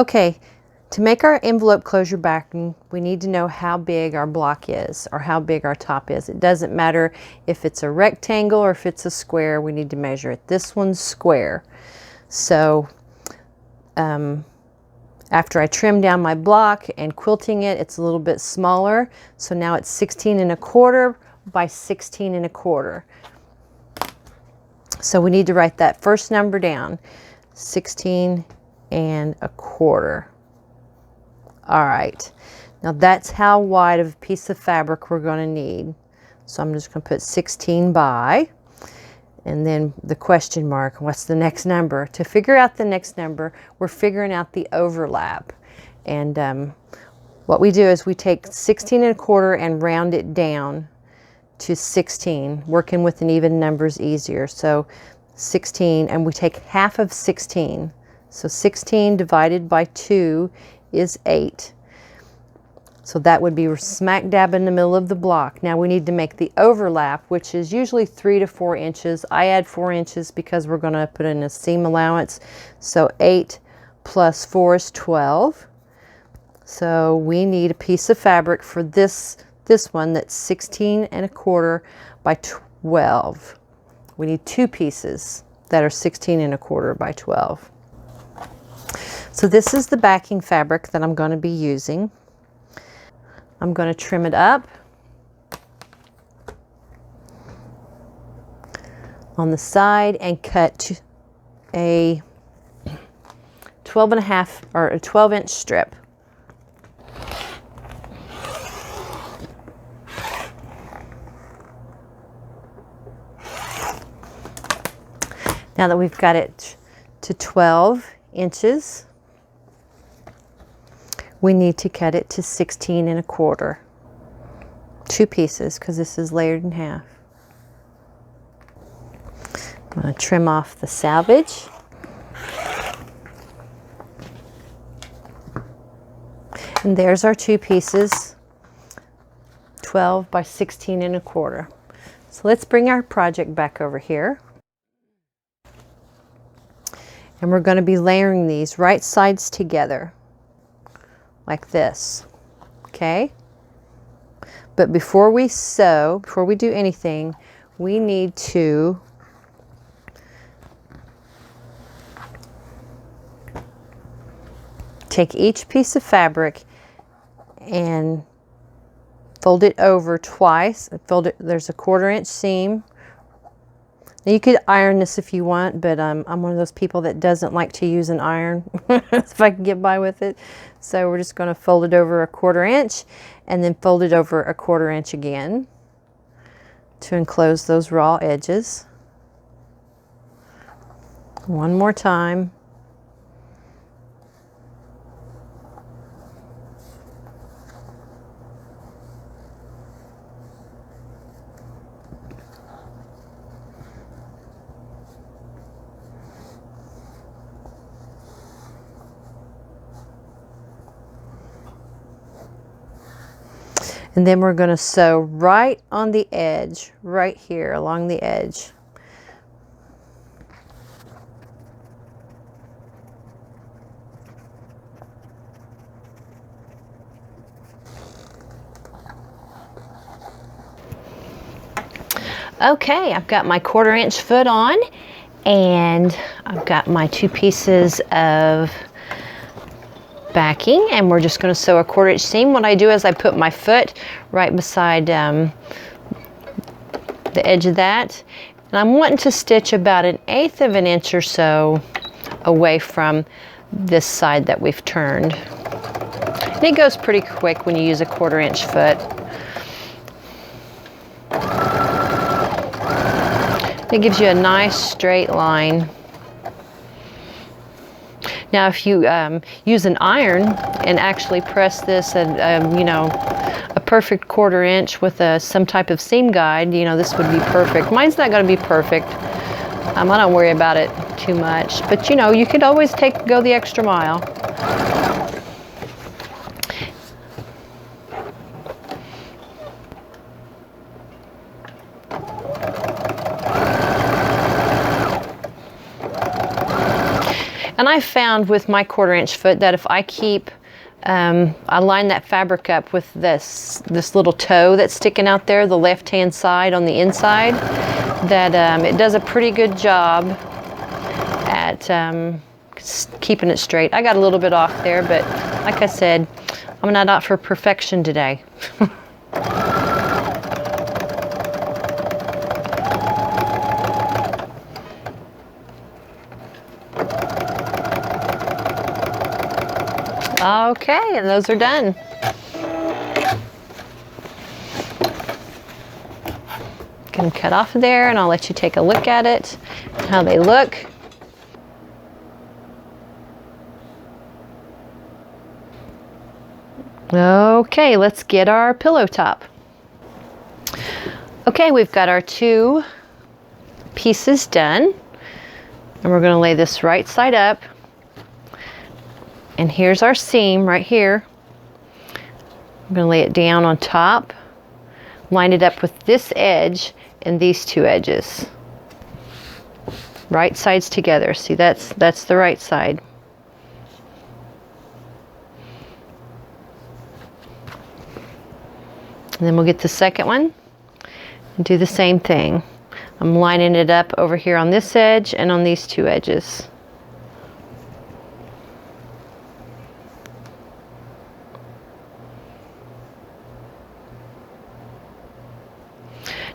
Okay, to make our envelope closure backing, we need to know how big our block is or how big our top is. It doesn't matter if it's a rectangle or if it's a square, we need to measure it. This one's square. So after I trim down my block and quilting it, it's a little bit smaller. So now it's 16 1/4 by 16 1/4. So we need to write that first number down, 16 1/4. All right, now that's how wide of a piece of fabric we're going to need. So I'm just going to put 16 by, and then the question mark, what's the next number? To figure out the next number, we're figuring out the overlap. And what we do is we take 16 1/4 and round it down to 16. Working with an even number is easier. So 16, and we take half of 16. So 16 divided by 2 is 8. So that would be smack dab in the middle of the block. Now we need to make the overlap, which is usually 3 to 4 inches. I add 4 inches because we're going to put in a seam allowance. So 8 plus 4 is 12. So we need a piece of fabric for this one that's 16 1/4 by 12. We need 2 pieces that are 16 1/4 by 12. So this is the backing fabric that I'm going to be using. I'm going to trim it up on the side and cut a 12 1/2 or a 12-inch strip. Now that we've got it to 12 inches, we need to cut it to 16 1/4. 2 pieces, because this is layered in half. I'm going to trim off the selvage. And there's our 2 pieces, 12 by 16 1/4. So let's bring our project back over here. And we're going to be layering these right sides together, like this, okay? But before we sew, before we do anything, we need to take each piece of fabric and fold it over twice. Fold it, there's a 1/4 inch seam. Now you could iron this if you want, but I'm one of those people that doesn't like to use an iron if I can get by with it. So we're just going to fold it over a 1/4 inch and then fold it over a 1/4 inch again to enclose those raw edges. One more time. And then we're going to sew right on the edge, right here along the edge. Okay, I've got my 1/4 inch foot on, and I've got my 2 pieces of backing, and we're just going to sew a 1/4 inch seam. What I do is I put my foot right beside the edge of that, and I'm wanting to stitch about 1/8 of an inch or so away from this side that we've turned. And it goes pretty quick when you use a 1/4 inch foot. It gives you a nice straight line. Now, if you use an iron and actually press this at, you know, a perfect 1/4 inch with some type of seam guide, you know, this would be perfect. Mine's not going to be perfect. I don't worry about it too much, but you know, you could always go the extra mile. And I found with my 1/4 inch foot that if I keep, I line that fabric up with this little toe that's sticking out there, the left-hand side on the inside, that it does a pretty good job at keeping it straight. I got a little bit off there, but like I said, I'm not out for perfection today. Okay, and those are done. Can cut off there, and I'll let you take a look at it, how they look. Okay, let's get our pillow top. Okay, we've got our 2 pieces done, and we're going to lay this right side up. And here's our seam right here. I'm going to lay it down on top, line it up with this edge and these 2 edges. Right sides together. See, that's the right side. And then we'll get the second one and do the same thing. I'm lining it up over here on this edge and on these 2 edges.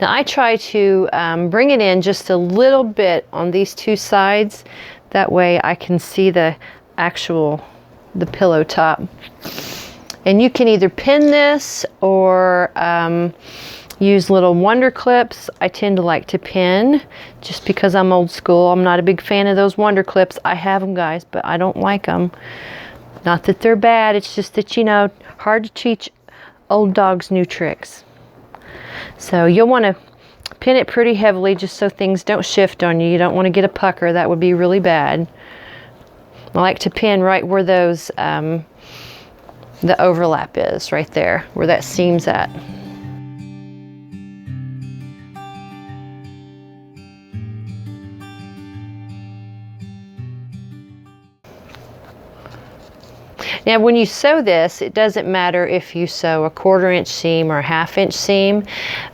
Now I try to bring it in just a little bit on these 2 sides. That way I can see the pillow top. And you can either pin this or use little wonder clips. I tend to like to pin just because I'm old school. I'm not a big fan of those wonder clips. I have them, guys, but I don't like them. Not that they're bad, it's just that, you know, hard to teach old dogs new tricks. So you'll want to pin it pretty heavily just so things don't shift on you. You don't want to get a pucker. That would be really bad. I like to pin right where those, the overlap is, right there, where that seam's at. Now when you sew this, it doesn't matter if you sew a 1/4 inch seam or a 1/2 inch seam.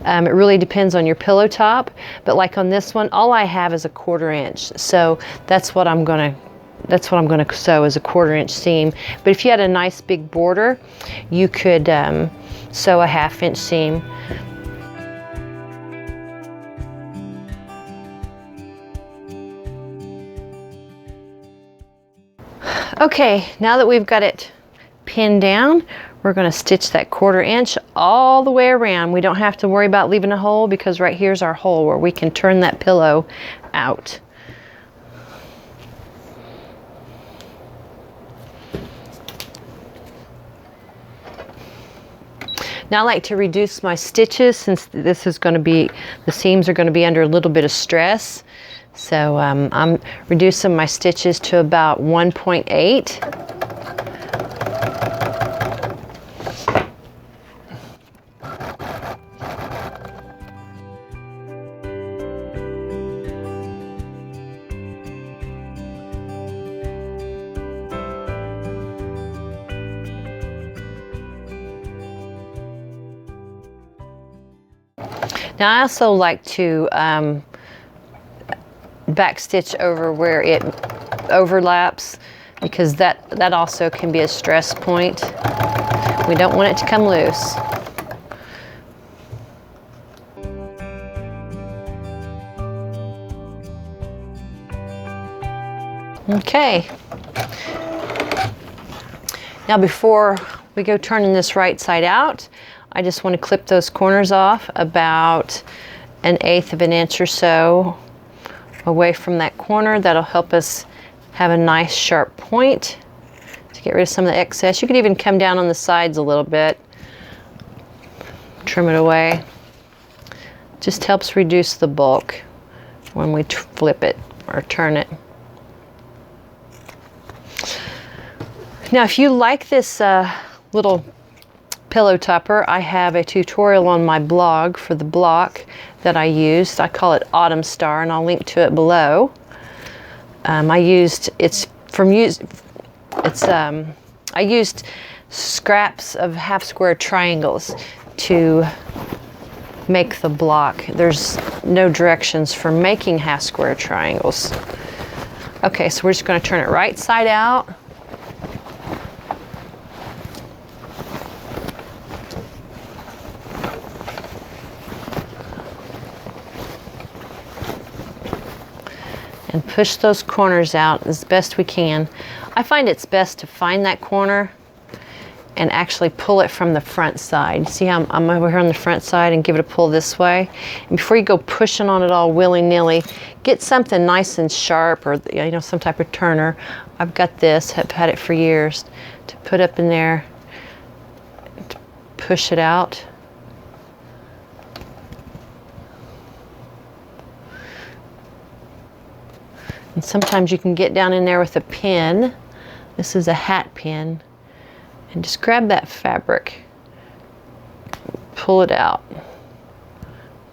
It really depends on your pillow top. But like on this one, all I have is a 1/4 inch. So that's what I'm gonna sew, is a 1/4 inch seam. But if you had a nice big border, you could sew a 1/2 inch seam. Okay, now that we've got it pinned down, we're going to stitch that 1/4 inch all the way around. We don't have to worry about leaving a hole, because right here's our hole where we can turn that pillow out. Now I like to reduce my stitches, since this is going to be, the seams are going to be under a little bit of stress. So I'm reducing my stitches to about 1.8. Now I also like to back stitch over where it overlaps, because that also can be a stress point. We don't want it to come loose. Okay. Now before we go turning this right side out, I just want to clip those corners off about 1/8 of an inch or so away from that corner. That'll help us have a nice sharp point to get rid of some of the excess. You could even come down on the sides a little bit, trim it away. Just helps reduce the bulk when we flip it or turn it. Now if you like this little pillow topper, I have a tutorial on my blog for the block that I used. I call it Autumn Star, and I'll link to it below. It's from use. It's I used scraps of half square triangles to make the block. There's no directions for making half square triangles. Okay, so we're just going to turn it right side out. And push those corners out as best we can. I find it's best to find that corner and actually pull it from the front side. See how I'm over here on the front side and give it a pull this way. And before you go pushing on it all willy-nilly, get something nice and sharp, or you know, some type of turner. I've got this, have had it for years, to put up in there, to push it out. And sometimes you can get down in there with a pin. This is a hat pin. And just grab that fabric, pull it out.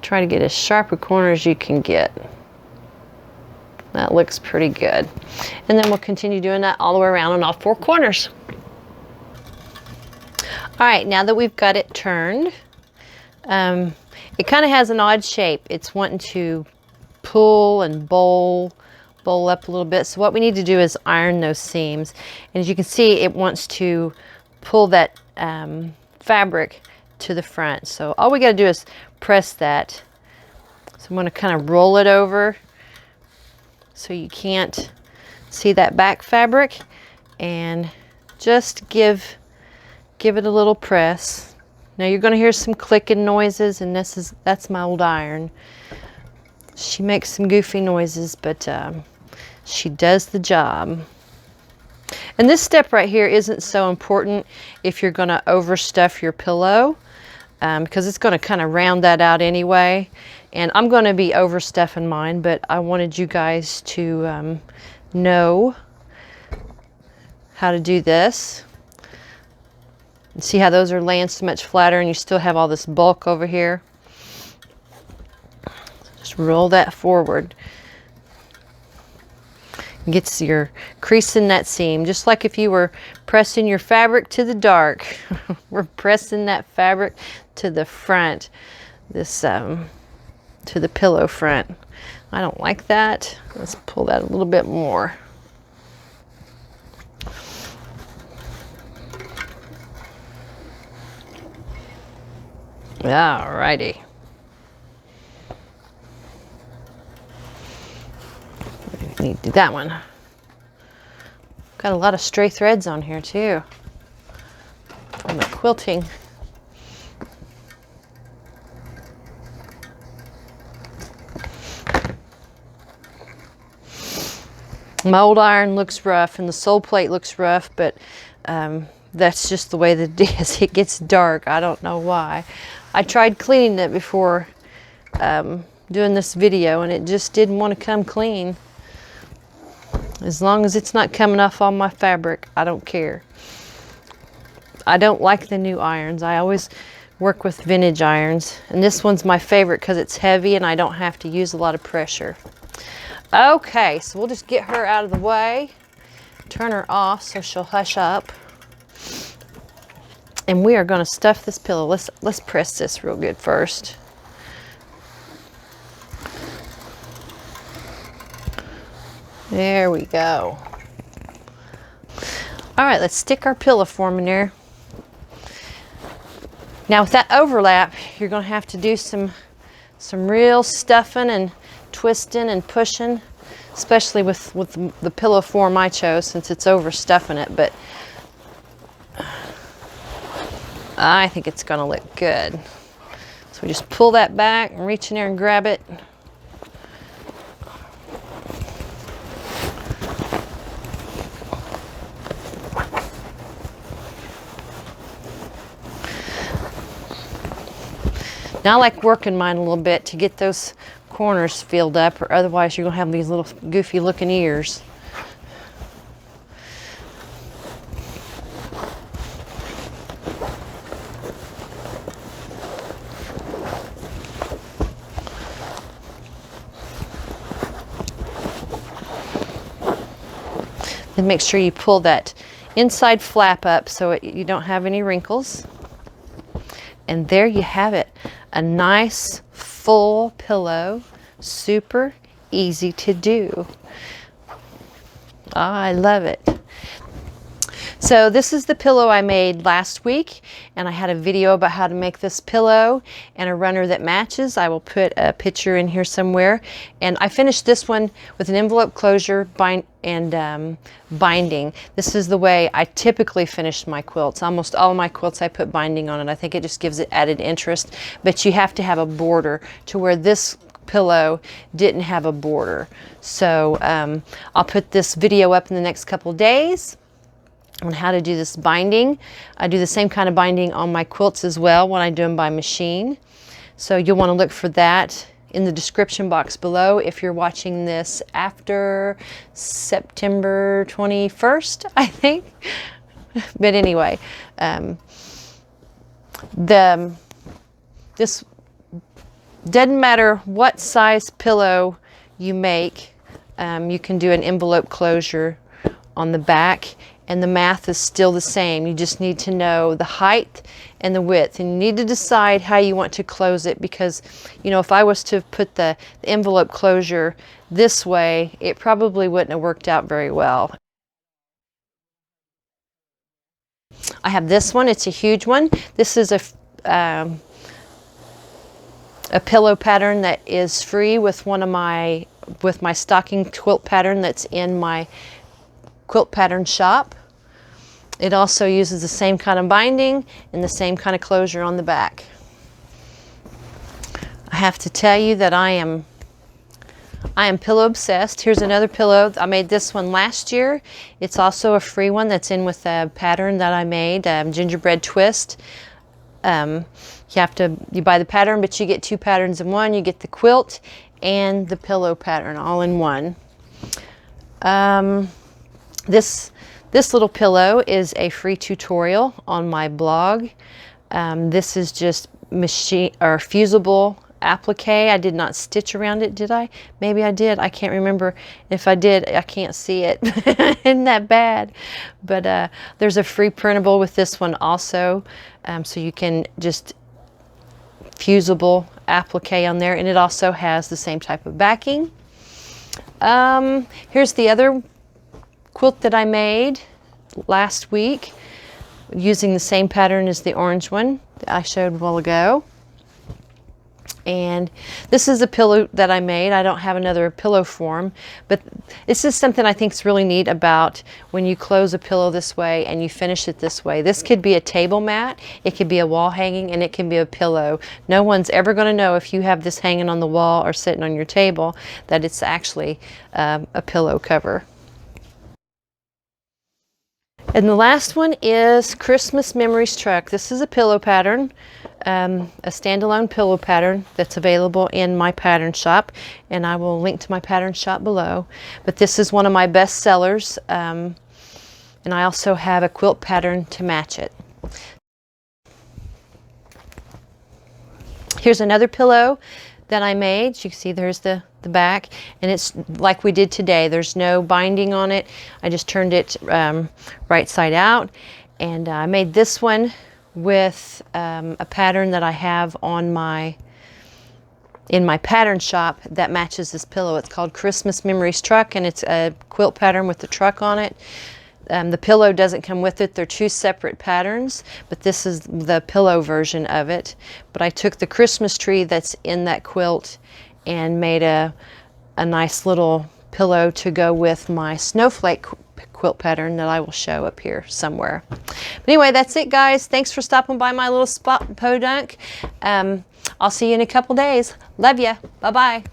Try to get as sharp a corner as you can get. That looks pretty good. And then we'll continue doing that all the way around on all four corners. All right, now that we've got it turned, it kind of has an odd shape. It's wanting to pull and bowl up a little bit. So what we need to do is iron those seams. And as you can see, it wants to pull that fabric to the front. So all we got to do is press that. So I'm going to kind of roll it over so you can't see that back fabric, and just give it a little press. Now you're going to hear some clicking noises, and that's my old iron. She makes some goofy noises, but she does the job. And this step right here isn't so important if you're going to overstuff your pillow, because it's going to kind of round that out anyway. And I'm going to be overstuffing mine, but I wanted you guys to know how to do this. See how those are laying so much flatter, and you still have all this bulk over here. Just roll that forward. Gets your crease in that seam, just like if you were pressing your fabric to the dark. We're pressing that fabric to the front, this to the pillow front. I don't like that. Let's pull that a little bit more. Alrighty. Need to do that one. Got a lot of stray threads on here too from the quilting. My old iron looks rough and the sole plate looks rough, but that's just the way that it is. It gets dark. I don't know why. I tried cleaning it before doing this video, and it just didn't want to come clean. As long as it's not coming off all my fabric, I don't care. I don't like the new irons. I always work with vintage irons, and this one's my favorite because it's heavy and I don't have to use a lot of pressure. Okay, so we'll just get her out of the way, turn her off so she'll hush up, and we are going to stuff this pillow. Let's press this real good first. There we go. All right, let's stick our pillow form in there. Now with that overlap, you're going to have to do some real stuffing and twisting and pushing, especially with the pillow form I chose, since it's overstuffing it, but I think it's going to look good. So we just pull that back and reach in there and grab it. Now I like working mine a little bit to get those corners filled up, or otherwise you're going to have these little goofy looking ears. And make sure you pull that inside flap up so you don't have any wrinkles. And there you have it, a nice full pillow, super easy to do. I love it. So this is the pillow I made last week, and I had a video about how to make this pillow and a runner that matches. I will put a picture in here somewhere. And I finished this one with an envelope closure binding. This is the way I typically finish my quilts. Almost all of my quilts I put binding on it. I think it just gives it added interest, but you have to have a border to where this pillow didn't have a border. So I'll put this video up in the next couple days on how to do this binding. I do the same kind of binding on my quilts as well when I do them by machine. So you'll want to look for that in the description box below if you're watching this after September 21st, I think. But anyway, this doesn't matter what size pillow you make, you can do an envelope closure on the back, and the math is still the same. You just need to know the height and the width, and you need to decide how you want to close it, because you know, if I was to put the envelope closure this way, it probably wouldn't have worked out very well. I have this one, it's a huge one. This is a pillow pattern that is free with my stocking quilt pattern that's in my quilt pattern shop. It also uses the same kind of binding and the same kind of closure on the back. I have to tell you that I am pillow obsessed. Here's another pillow. I made this one last year. It's also a free one that's in with a pattern that I made, gingerbread twist. You buy the pattern, but you get two patterns in one. You get the quilt and the pillow pattern all in one. This little pillow is a free tutorial on my blog. This is just machine or fusible applique. I did not stitch around it, did I? Maybe I did. I can't remember. If I did, I can't see it. Isn't that bad? But there's a free printable with this one also, so you can just fusible applique on there, and it also has the same type of backing. Here's the other quilt that I made last week using the same pattern as the orange one that I showed a while ago. And this is a pillow that I made. I don't have another pillow form, but it's just something I think is really neat about when you close a pillow this way and you finish it this way. This could be a table mat, it could be a wall hanging, and it can be a pillow. No one's ever going to know if you have this hanging on the wall or sitting on your table that it's actually a pillow cover. And the last one is Christmas Memories Truck. This is a pillow pattern, a standalone pillow pattern that's available in my pattern shop, and I will link to my pattern shop below. But this is one of my best sellers, and I also have a quilt pattern to match it. Here's another pillow that I made. You can see there's the back, and it's like we did today. There's no binding on it. I just turned it right side out, and I made this one with a pattern that I have on in my pattern shop that matches this pillow. It's called Christmas Memories Truck, and it's a quilt pattern with the truck on it. The pillow doesn't come with it. They're two separate patterns, but this is the pillow version of it. But I took the Christmas tree that's in that quilt and made a nice little pillow to go with my snowflake quilt pattern that I will show up here somewhere. But anyway, that's it, guys. Thanks for stopping by my little spot podunk. I'll see you in a couple days. Love ya. Bye-bye.